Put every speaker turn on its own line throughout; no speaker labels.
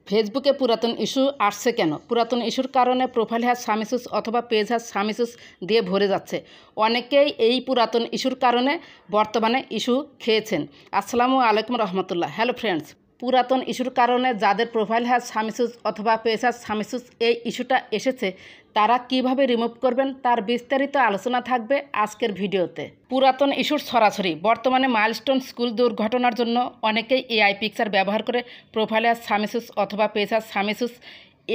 ফেসবুকে পুরাতন ইস্যু আসছে কেন? পুরাতন ইস্যুর কারণে প্রোফাইল হ্যাজ সাম ইস্যুস অথবা পেজ হ্যাজ সাম ইস্যুস দিয়ে ভরে যাচ্ছে। অনেকেই এই পুরাতন ইস্যুর কারণে বর্তমানে ইস্যু খেয়েছেন। আসসালামু আলাইকুম রহমতুল্লাহ। হ্যালো ফ্রেন্ডস, পুরাতন ইস্যুর কারণে যাদের প্রোফাইল হ্যাজ সাম ইস্যুস অথবা পেজ হ্যাজ সাম ইস্যুস এই ইস্যুটা এসেছে, তারা কিভাবে রিমুভ করবেন তার বিস্তারিত আলোচনা থাকবে আজকের ভিডিওতে। পুরাতন ইস্যুর সরাসরি বর্তমানে মাইলস্টোন স্কুল দুর্ঘটনার জন্য অনেকেই এআই পিকচার ব্যবহার করে প্রোফাইল হ্যাজ সাম ইস্যুস অথবা পেজ হ্যাজ সাম ইস্যুস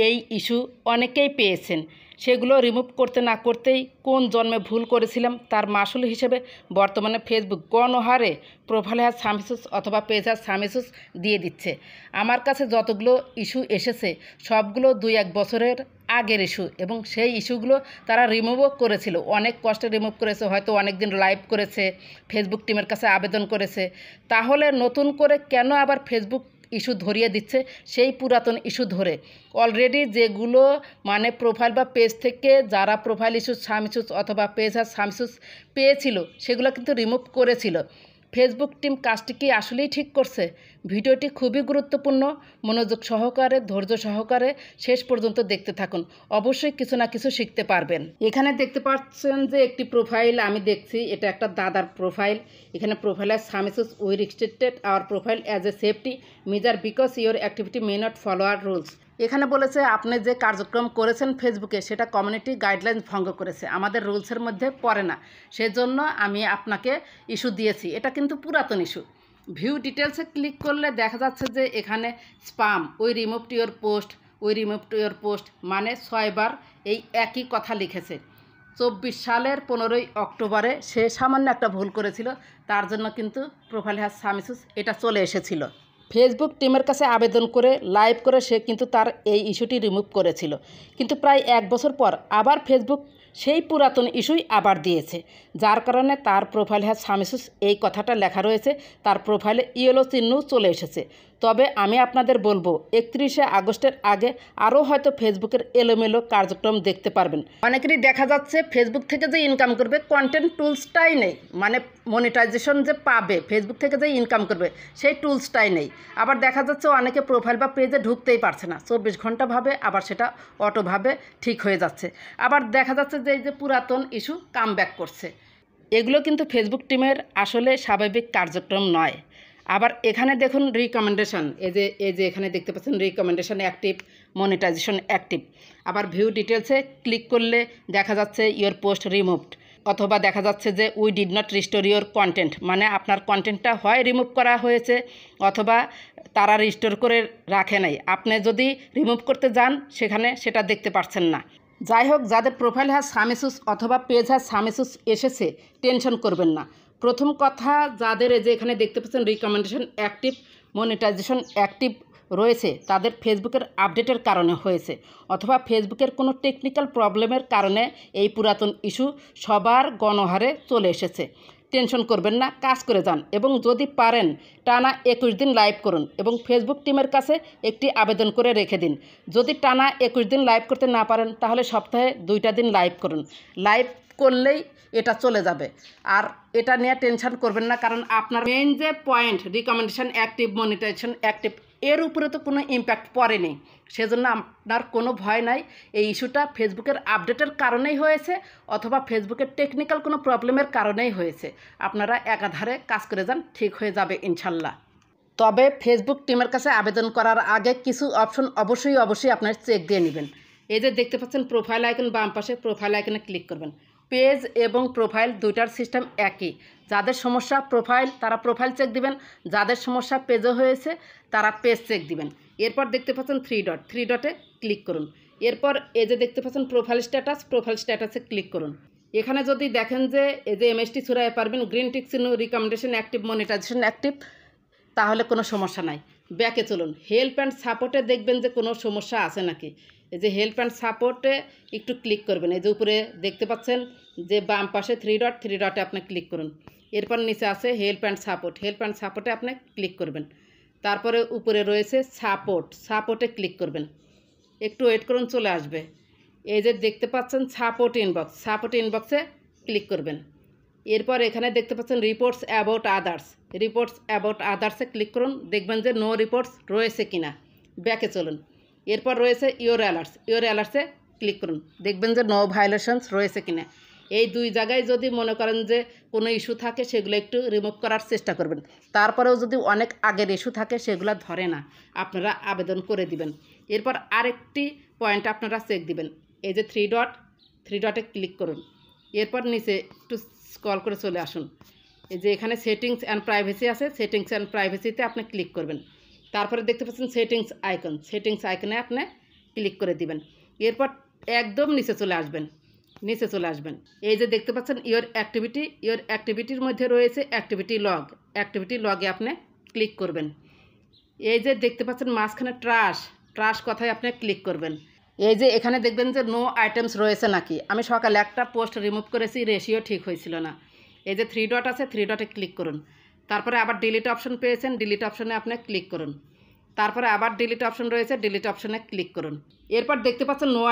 এই ইস্যু অনেকেই পেয়েছেন। সেগুলো রিমুভ করতে না করতেই কোন জন্মে ভুল করেছিলাম তার মাসুল হিসেবে বর্তমানে ফেসবুক গণহারে প্রোফাইল হ্যাজ সাম ইস্যুস অথবা পেজ হ্যাজ সাম ইস্যুস দিয়ে দিচ্ছে। আমার কাছে যতগুলো ইস্যু এসেছে সবগুলো 2-1 বছরের আগের ইস্যু, এবং সেই ইস্যুগুলো তারা রিমুভও করেছিল, অনেক কষ্টে রিমুভ করেছে, হয়তো অনেক দিন লাইভ করেছে, ফেসবুক টিমের কাছে আবেদন করেছে। তাহলে নতুন করে কেন আবার ফেসবুক ইস্যু ধরিয়ে দিচ্ছে সেই পুরাতন ইস্যু ধরে? অলরেডি যেগুলো মানে প্রোফাইল বা পেজ থেকে যারা প্রোফাইল ইস্যু সাম ইস্যুস অথবা পেজ আর সাম ইস্যুস পেয়েছিল সেগুলো কিন্তু রিমুভ করেছিল। ফেসবুক টিম কাজটি কি আসলেই ঠিক করছে? ভিডিওটি খুবই গুরুত্বপূর্ণ, মনোযোগ সহকারে ধৈর্য সহকারে শেষ পর্যন্ত দেখতে থাকুন, অবশ্যই কিছু না কিছু শিখতে পারবেন। এখানে দেখতে পাচ্ছেন যে একটি প্রোফাইল আমি দেখছি, এটা একটা দাদার প্রোফাইল। এখানে profile has some issues we restricted our profile as a safety measure because your activity may not follow our rules. এখানে বলেছে আপনি যে কার্যক্রম করেছেন ফেসবুকে সেটা কমিউনিটি গাইডলাইন ভঙ্গ করেছে, আমাদের রুলসের মধ্যে পড়ে না, সেজন্য আমি আপনাকে ইস্যু দিয়েছি। এটা কিন্তু পুরাতন ইস্যু। ভিউ ডিটেলসে ক্লিক করলে দেখা যাচ্ছে যে এখানে spam, we removed your post, we removed your post মানে 6 বার এই একই কথা লিখেছে। 24 সালের 15ই অক্টোবরে সে সামান্য একটা ভুল করেছিল, তার জন্য কিন্তু প্রোফাইল হ্যাজ সাম ইস্যুস এটা চলে এসেছিল। ফেসবুক টিমের কাছে আবেদন করে লাইভ করে সে কিন্তু তার এই ইস্যুটি রিমুভ করেছিল, কিন্তু প্রায় 1 বছর পর আবার ফেসবুক সেই পুরাতন ইস্যুই আবার দিয়েছে, যার কারণে তার প্রোফাইল হ্যাজ সাম ইস্যুস এই কথাটা লেখা রয়েছে, তার প্রোফাইলে ইয়েলো চিহ্ন চলে এসেছে। তবে আমি আপনাদের বলবো 31শে আগস্টের আগে আরও হয়তো ফেসবুকের এলোমেলো কার্যক্রম দেখতে পারবেন। অনেকেরই দেখা যাচ্ছে ফেসবুক থেকে যে ইনকাম করবে কন্টেন্ট টুলসটাই নেই, মানে মনিটাইজেশন যে পাবে ফেসবুক থেকে যে ইনকাম করবে সেই টুলসটাই নেই। আবার দেখা যাচ্ছে অনেকে প্রোফাইল বা পেজে ঢুকতেই পারছে না, 24 ঘন্টা ভাবে আবার সেটা অটোভাবে ঠিক হয়ে যাচ্ছে। আবার দেখা যাচ্ছে যে এই যে পুরাতন ইস্যু কাম ব্যাক করছে। এগুলো কিন্তু ফেসবুক টিমের আসলে স্বাভাবিক কার্যক্রম নয়। আবার এখানে দেখুন রিকমেন্ডেশন, এই যে এখানে দেখতে পাচ্ছেন রিকমেন্ডেশন অ্যাক্টিভ, মনিটাইজেশন অ্যাক্টিভ। আবার ভিউ ডিটেলসে ক্লিক করলে দেখা যাচ্ছে ইওর পোস্ট রিমুভড, অথবা দেখা যাচ্ছে যে we did not restore your content, মানে আপনার কন্টেন্টটা হয় রিমুভ করা হয়েছে অথবা তারা রিস্টোর করে রাখে নাই, আপনি যদি রিমুভ করতে যান সেখানে সেটা দেখতে পাচ্ছেন না। যাই হোক, যাদের প্রোফাইল হ্যাজ সাম ইস্যুস অথবা পেজ হ্যাজ সাম ইস্যুস এসেছে টেনশন করবেন না। প্রথম কথা, যাদের এই যে এখানে দেখতে পাচ্ছেন রিকমেন্ডেশন অ্যাক্টিভ, মনিটাইজেশন অ্যাক্টিভ রয়েছে তাদের ফেসবুকের আপডেটের কারণে হয়েছে, অথবা ফেসবুকের কোনো টেকনিক্যাল প্রবলেমের কারণে এই পুরাতন ইস্যু সবার গণহারে চলে এসেছে। টেনশন করবেন না, কাজ করে যান, এবং যদি পারেন টানা 21 দিন লাইভ করুন এবং ফেসবুক টিমের কাছে একটি আবেদন করে রেখে দিন। যদি টানা 21 দিন লাইভ করতে না পারেন তাহলে সপ্তাহে 2টা দিন লাইভ করুন, লাইভ করলেই এটা চলে যাবে। আর এটা নিয়ে টেনশন করবেন না, কারণ আপনার মেইন যে point recommendation active, monetization active, এর উপরে তো কোনো ইম্প্যাক্ট পড়েনি, সেজন্য আপনার কোনো ভয় নাই। এই ইস্যুটা ফেসবুকের আপডেটের কারণেই হয়েছে অথবা ফেসবুকের টেকনিক্যাল কোনো প্রবলেমের কারণেই হয়েছে। আপনারা একাধারে কাজ করে যান, ঠিক হয়ে যাবে ইনশাল্লাহ। তবে ফেসবুক টিমের কাছে আবেদন করার আগে কিছু অপশন অবশ্যই আপনার চেক দিয়ে নেবেন। এই যে দেখতে পাচ্ছেন প্রোফাইল আইকন বাম পাশে, প্রোফাইল আইকনে ক্লিক করবেন। পেজ এবং প্রোফাইল দুইটার সিস্টেম একই। যাদের সমস্যা প্রোফাইল তারা প্রোফাইল চেক দিবেন, যাদের সমস্যা পেজে হয়েছে তারা পেজ চেক দিবেন। এরপর দেখতে পাচ্ছেন 3 ডটে ক্লিক করুন। এরপর এই যে দেখতে পাচ্ছেন প্রোফাইল স্ট্যাটাসে ক্লিক করুন। এখানে যদি দেখেন যে এই যে এমএসটি ছড়াইয়ে পারবেন, গ্রিন টিক চিহ্ন, রিকমেন্ডেশন অ্যাক্টিভ, মনিটাইজেশন অ্যাক্টিভ, তাহলে কোনো সমস্যা নাই। ব্যাকে চলুন, হেল্প অ্যান্ড সাপোর্টে দেখবেন যে কোনো সমস্যা আছে নাকি। এই যে হেল্প অ্যান্ড সাপোর্টে একটু ক্লিক করবেন। এই যে উপরে দেখতে পাচ্ছেন যে বাম পাশে 3 ডটে আপনি ক্লিক করুন। এরপর নিচে আছে হেল্প অ্যান্ড সাপোর্টে আপনি ক্লিক করবেন। তারপরে উপরে রয়েছে সাপোর্টে ক্লিক করবেন। একটু ওয়েট করুন, চলে আসবে। এই যে দেখতে পাচ্ছেন সাপোর্ট ইনবক্সে ক্লিক করবেন। এরপর এখানে দেখতে পাচ্ছেন রিপোর্টস অ্যাবাউট আদার্সে ক্লিক করুন, দেখবেন যে নো রিপোর্টস রয়েছে কিনা। ব্যাকে চলুন। এরপর রয়েছে ইওর অ্যালার্টসে ক্লিক করুন। দেখবেন যে নো ভায়োলেশনস রয়েছে কিনা। এই দুই জায়গায় যদি মনে করেন যে কোনো ইস্যু থাকে সেগুলো একটু রিমুভ করার চেষ্টা করবেন। তারপরেও যদি অনেক আগের ইস্যু থাকে সেগুলো ধরে না, আপনারা আবেদন করে দিবেন। এরপর আরেকটি পয়েন্ট আপনারা চেক দিবেন। এই যে থ্রি ডটে ক্লিক করুন। এরপর নিচে একটু স্ক্রল করে চলে আসুন। এই যে এখানে সেটিংস অ্যান্ড প্রাইভেসি আছে, সেটিংস অ্যান্ড প্রাইভেসিতে আপনি ক্লিক করবেন। তারপরে দেখতে পাচ্ছেন সেটিংস আইকনে আপনি ক্লিক করে দিবেন। এরপর একদম নিচে চলে আসবেন। এই যে দেখতে পাচ্ছেন ইওর অ্যাক্টিভিটির মধ্যে রয়েছে অ্যাক্টিভিটি লগে আপনি ক্লিক করবেন। এই যে দেখতে পাচ্ছেন মাঝখানে ট্রাশ কথায় আপনি ক্লিক করবেন। এই যে এখানে দেখবেন যে নো আইটেমস রয়েছে নাকি। আমি সকালে একটা পোস্ট রিমুভ করেছি, রেশিও ঠিক হয়েছিল না। এই যে থ্রি ডট আছে, থ্রি ডটে ক্লিক করুন। তারপরে আবার ডিলিট অপশন পেয়েছেন, ডিলিট অপশনে আপনি ক্লিক করুন। তারপরে আবার ডিলিট অপশন রয়েছে, ডিলিট অপশনে ক্লিক করুন। এরপর দেখতে পাচ্ছেন নো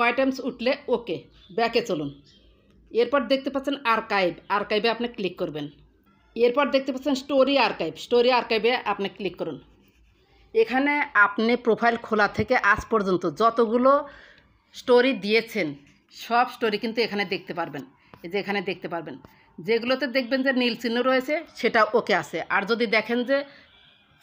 আইটেমস উঠলে ওকে, ব্যাকে চলুন। এরপর দেখতে পাচ্ছেন আর্কাইভে আপনি ক্লিক করবেন। এরপর দেখতে পাচ্ছেন স্টোরি আর্কাইভে আপনি ক্লিক করুন। এখানে আপনি প্রোফাইল খোলা থেকে আজ পর্যন্ত যতগুলো স্টোরি দিয়েছেন সব স্টোরি কিন্তু এখানে দেখতে পারবেন। এই যে এখানে দেখতে পারবেন, যেগুলোতে দেখবেন যে নীল চিহ্ন রয়েছে সেটা ওকে আছে। আর যদি দেখেন যে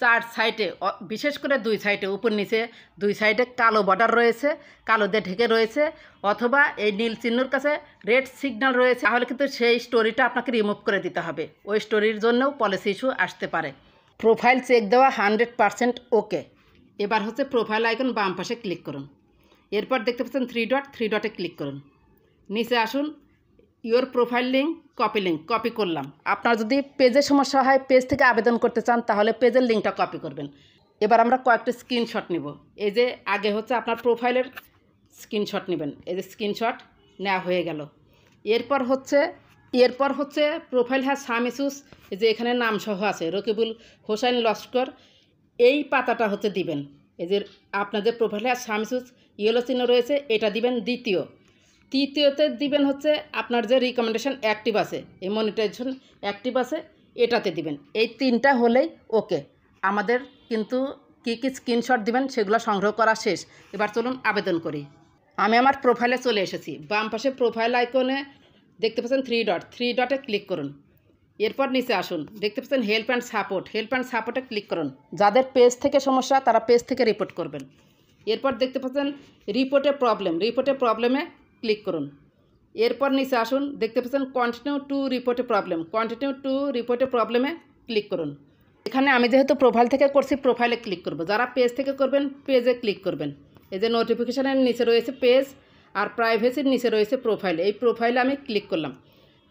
চার সাইডে, বিশেষ করে দুই সাইডে, উপর নিচে দুই সাইডে কালো বর্ডার রয়েছে, কালো দিয়ে ঢেকে রয়েছে, অথবা এই নীল চিহ্নর কাছে রেড সিগন্যাল রয়েছে, তাহলে কিন্তু সেই স্টোরিটা আপনাকে রিমুভ করে দিতে হবে। ওই স্টোরির জন্যও পলিসি ইস্যু আসতে পারে। প্রোফাইল চেক দেওয়া 100% ওকে। এবার হচ্ছে প্রোফাইল আইকন বাম পাশে ক্লিক করুন। এরপর দেখতে পাচ্ছেন থ্রি ডটে ক্লিক করুন। নিচে আসুন, ইওর প্রোফাইল লিঙ্ক কপি করলাম। আপনার যদি পেজের সমস্যা হয়, পেজ থেকে আবেদন করতে চান, তাহলে পেজের লিঙ্কটা কপি করবেন। এবার আমরা কয়েকটা স্ক্রিনশট নিব। এই যে আগে হচ্ছে আপনার প্রোফাইলের স্ক্রিনশট নেবেন। এই যে স্ক্রিনশট নেওয়া হয়ে গেল। এরপর হচ্ছে প্রোফাইল হ্যাজ সাম ইস্যুস, এই যে এখানে নাম সহ আছে রকিবুল হোসেন লস্কর, এই পাতাটা হচ্ছে দিবেন। এই যে আপনাদের profile has some issues yellow চিহ্ন রয়েছে, এটা দিবেন তৃতীয়তে দিবেন হচ্ছে আপনার যে রিকমেন্ডেশন অ্যাক্টিভ আছে, এই মনিটাইজেশন অ্যাক্টিভ আছে, এটাতে দিবেন। এই তিনটা হলেই ওকে। আমাদের কিন্তু কী স্ক্রিনশট দিবেন সেগুলো সংগ্রহ করা শেষ। এবার চলুন আবেদন করি। আমি আমার প্রোফাইলে চলে এসেছি। বাম পাশে প্রোফাইল আইকনে দেখতে পাচ্ছেন থ্রি ডটে ক্লিক করুন। এরপর নিচে আসুন, দেখতে পাচ্ছেন হেল্প অ্যান্ড সাপোর্টে ক্লিক করুন। যাদের পেজ থেকে সমস্যা তারা পেজ থেকে রিপোর্ট করবেন। এরপর দেখতে পাচ্ছেন রিপোর্টে প্রবলেমে ক্লিক করুন। এরপর নিচে আসুন, দেখতে পাচ্ছেন কন্টিনিউ টু রিপোর্টে প্রবলেমে ক্লিক করুন। এখানে আমি যেহেতু প্রোফাইল থেকে করছি, প্রোফাইলে ক্লিক করব। যারা পেজ থেকে করবেন পেজে ক্লিক করবেন। এই যে নোটিফিকেশানের নিচে রয়েছে পেজ, আর প্রাইভেসির নিচে রয়েছে প্রোফাইল। এই প্রোফাইলে আমি ক্লিক করলাম।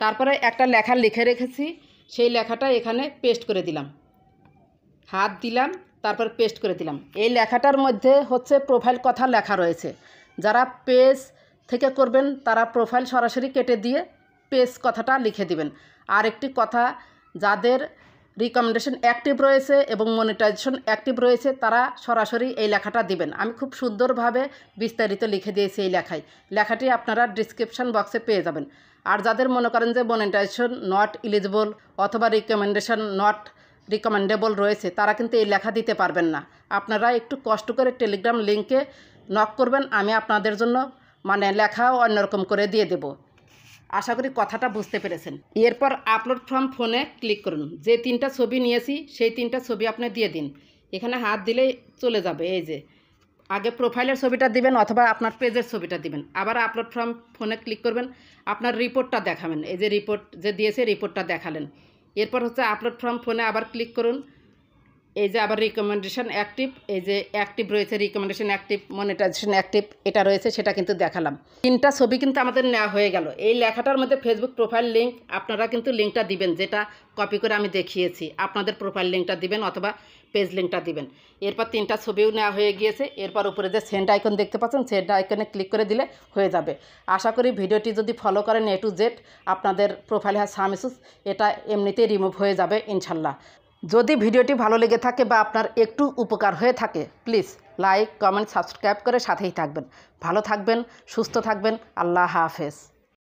তারপরে একটা লেখা লিখে রেখেছি, সেই লেখাটা এখানে পেস্ট করে দিলাম, হাত দিলাম, তারপর পেস্ট করে দিলাম। এই লেখাটার মধ্যে হচ্ছে প্রোফাইল কথা লেখা রয়েছে। যারা পেজ থেকে করবেন তারা প্রোফাইল সরাসরি কেটে দিয়ে পেজ কথাটা লিখে দিবেন। আর একটি কথা, যাদের রিকমেন্ডেশন অ্যাক্টিভ রয়েছে এবং মনিটাইজেশন অ্যাক্টিভ রয়েছে তারা সরাসরি এই লেখাটা দিবেন। আমি খুব সুন্দরভাবে বিস্তারিত লিখে দিয়েছি এই লেখাটি আপনারা ডিসক্রিপশান বক্সে পেয়ে যাবেন। আর যাদের মনে করেন যে মনিটাইজেশন নট এলিজিবল অথবা রিকমেন্ডেশন নট রিকমেন্ডেবল রয়েছে, তারা কিন্তু এই লেখা দিতে পারবেন না। আপনারা একটু কষ্ট করে টেলিগ্রাম লিঙ্কে নক করবেন, আমি আপনাদের জন্য লেখাও অন্যরকম করে দিয়ে দেব। আশা করি কথাটা বুঝতে পেরেছেন। এরপর আপলোড ফ্রম ফোনে ক্লিক করুন। যে তিনটা ছবি নিয়েছি সেই তিনটা ছবি আপনি দিয়ে দিন। এখানে হাত দিলেই চলে যাবে। এই যে আগে প্রোফাইলের ছবিটা দিবেন অথবা আপনার পেজের ছবিটা দিবেন। আবার আপলোড ফ্রম ফোনে ক্লিক করবেন, আপনার রিপোর্টটা দেখাবেন। এই যে রিপোর্ট যে দিয়েছে রিপোর্টটা দেখালেন। এরপর হচ্ছে আপলোড ফ্রম ফোনে আবার ক্লিক করুন। এই যে আবার রিকমেন্ডেশন অ্যাক্টিভ, এই যে অ্যাক্টিভ রয়েছে রিকমেন্ডেশন অ্যাক্টিভ, মনিটাইজেশন অ্যাক্টিভ এটা রয়েছে, সেটা কিন্তু দেখালাম। তিনটা ছবি কিন্তু আমাদের নেওয়া হয়ে গেল। এই লেখাটার মধ্যে ফেসবুক প্রোফাইল লিঙ্ক, আপনারা কিন্তু লিঙ্কটা দিবেন, যেটা কপি করে আমি দেখিয়েছি। আপনাদের প্রোফাইল লিঙ্কটা দিবেন অথবা পেজ লিঙ্কটা দিবেন। এরপর তিনটা ছবিও নেওয়া হয়ে গিয়েছে। এরপর উপরে যে সেন্ড আইকন দেখতে পাচ্ছেন, সেন্ড আইকনে ক্লিক করে দিলে হয়ে যাবে। আশা করি ভিডিওটি যদি ফলো করেন A to Z, আপনাদের প্রোফাইল হ্যাজ সাম ইস্যুস এটা এমনিতেই রিমুভ হয়ে যাবে ইনশাল্লাহ। যদি ভিডিওটি ভালো লেগে থাকে বা আপনার একটু উপকার হয়ে থাকে, প্লিজ লাইক, কমেন্ট, সাবস্ক্রাইব করে সাথেই থাকবেন। ভালো থাকবেন, সুস্থ থাকবেন। আল্লাহ হাফেজ।